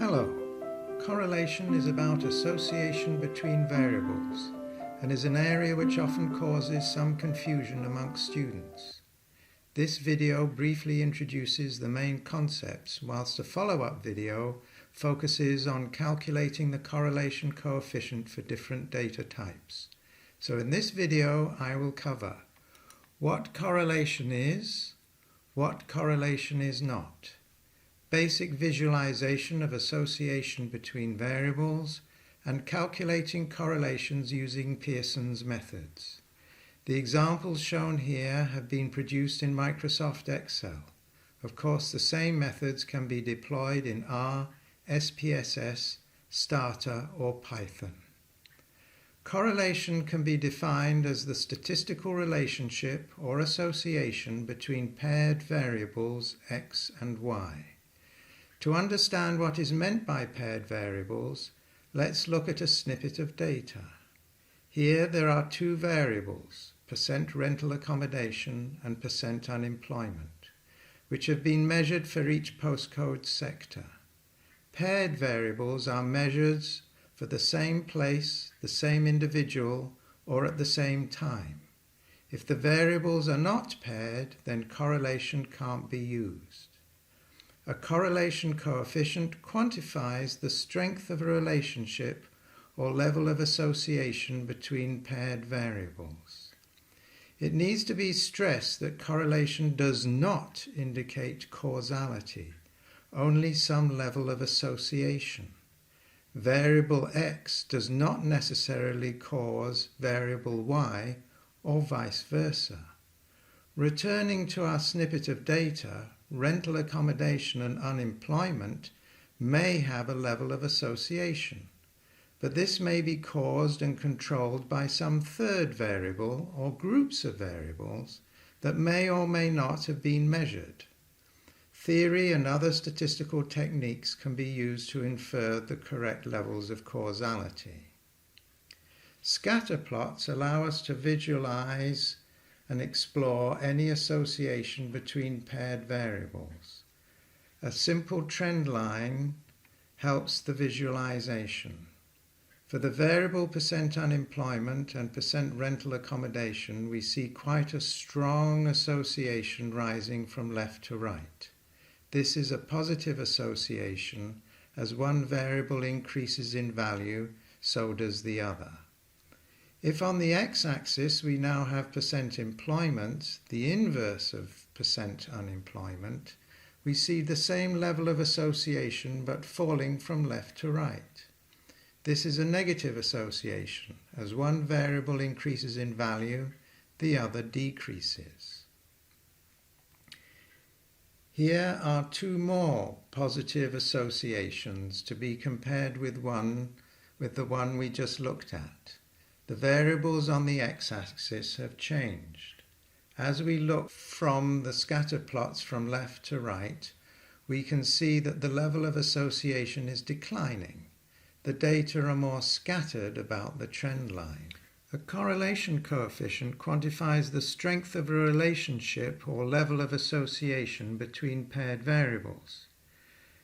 Hello. Correlation is about association between variables and is an area which often causes some confusion amongst students. This video briefly introduces the main concepts, whilst a follow-up video focuses on calculating the correlation coefficient for different data types. So in this video I will cover what correlation is, what correlation is not, basic visualization of association between variables, and calculating correlations using Pearson's methods. The examples shown here have been produced in Microsoft Excel. Of course, the same methods can be deployed in R, SPSS, Stata, or Python. Correlation can be defined as the statistical relationship or association between paired variables x and y. To understand what is meant by paired variables, let's look at a snippet of data. Here there are two variables, percent rental accommodation and percent unemployment, which have been measured for each postcode sector. Paired variables are measures for the same place, the same individual, or at the same time. If the variables are not paired, then correlation can't be used. A correlation coefficient quantifies the strength of a relationship or level of association between paired variables. It needs to be stressed that correlation does not indicate causality, only some level of association. Variable x does not necessarily cause variable y, or vice versa. Returning to our snippet of data, rental accommodation and unemployment may have a level of association, but this may be caused and controlled by some third variable or groups of variables that may or may not have been measured. Theory and other statistical techniques can be used to infer the correct levels of causality. Scatter plots allow us to visualize and explore any association between paired variables. A simple trend line helps the visualization. For the variable percent unemployment and percent rental accommodation, we see quite a strong association rising from left to right. This is a positive association. As one variable increases in value, so does the other. If on the x-axis we now have percent employment, the inverse of percent unemployment, we see the same level of association but falling from left to right. This is a negative association. As one variable increases in value, the other decreases. Here are two more positive associations to be compared with the one we just looked at. The variables on the x-axis have changed. As we look from the scatter plots from left to right, we can see that the level of association is declining. The data are more scattered about the trend line. A correlation coefficient quantifies the strength of a relationship or level of association between paired variables.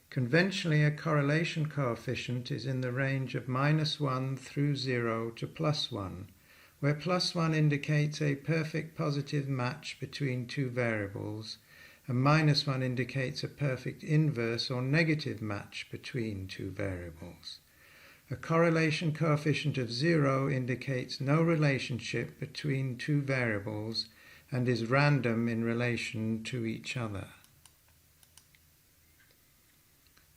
Conventionally, a correlation coefficient is in the range of -1 through 0 to +1, where +1 indicates a perfect positive match between two variables, and -1 indicates a perfect inverse or negative match between two variables. A correlation coefficient of 0 indicates no relationship between two variables and is random in relation to each other.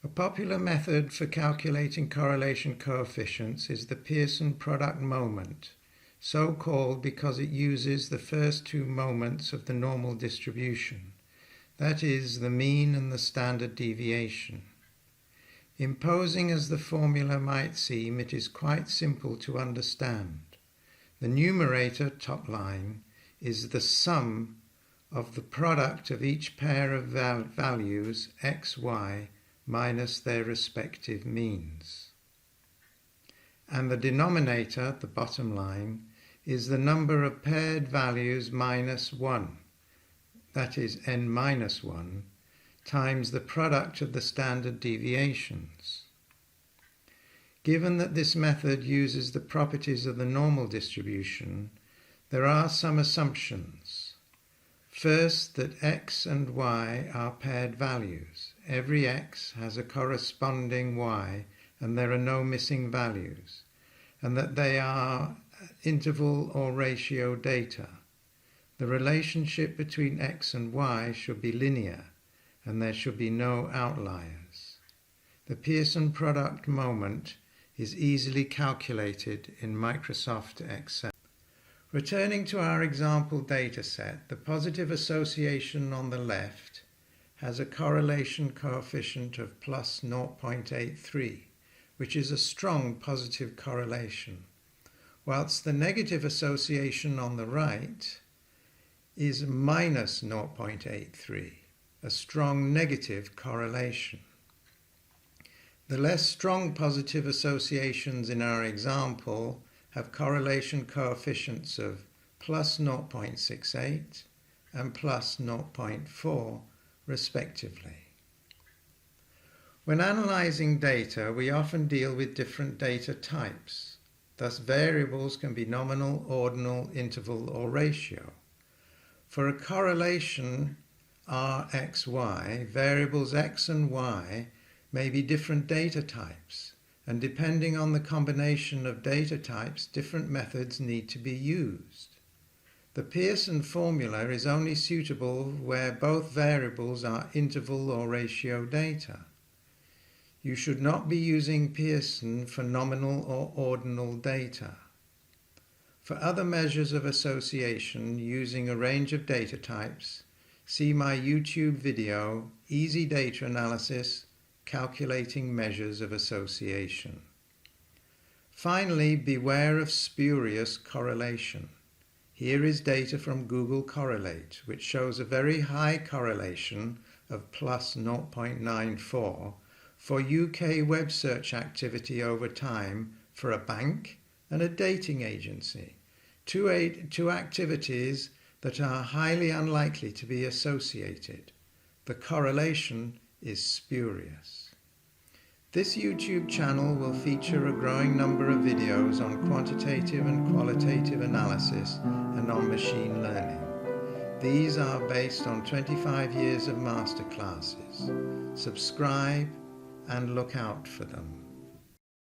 A popular method for calculating correlation coefficients is the Pearson product moment, so called because it uses the first two moments of the normal distribution, that is, the mean and the standard deviation. Imposing as the formula might seem, it is quite simple to understand. The numerator, top line, is the sum of the product of each pair of values, x, y, minus their respective means. And the denominator, the bottom line, is the number of paired values minus 1, that is n minus 1, times the product of the standard deviations. Given that this method uses the properties of the normal distribution, there are some assumptions. First, that x and y are paired values. Every x has a corresponding y and there are no missing values, and that they are interval or ratio data. The relationship between x and y should be linear, and there should be no outliers. The Pearson product moment is easily calculated in Microsoft Excel. Returning to our example dataset, the positive association on the left has a correlation coefficient of plus 0.83, which is a strong positive correlation, whilst the negative association on the right is minus 0.83, a strong negative correlation. The less strong positive associations in our example have correlation coefficients of plus 0.68 and plus 0.4 respectively. When analysing data, we often deal with different data types. Thus, variables can be nominal, ordinal, interval, or ratio. For a correlation Rxy, variables x and y may be different data types, and depending on the combination of data types, different methods need to be used. The Pearson formula is only suitable where both variables are interval or ratio data. You should not be using Pearson for nominal or ordinal data. For other measures of association using a range of data types, see my YouTube video, Easy Data Analysis, Calculating Measures of Association. Finally, beware of spurious correlation. Here is data from Google Correlate, which shows a very high correlation of plus 0.94 for UK web search activity over time for a bank and a dating agency, two activities that are highly unlikely to be associated. The correlation is spurious. This YouTube channel will feature a growing number of videos on quantitative and qualitative analysis and on machine learning. These are based on 25 years of masterclasses. Subscribe and look out for them.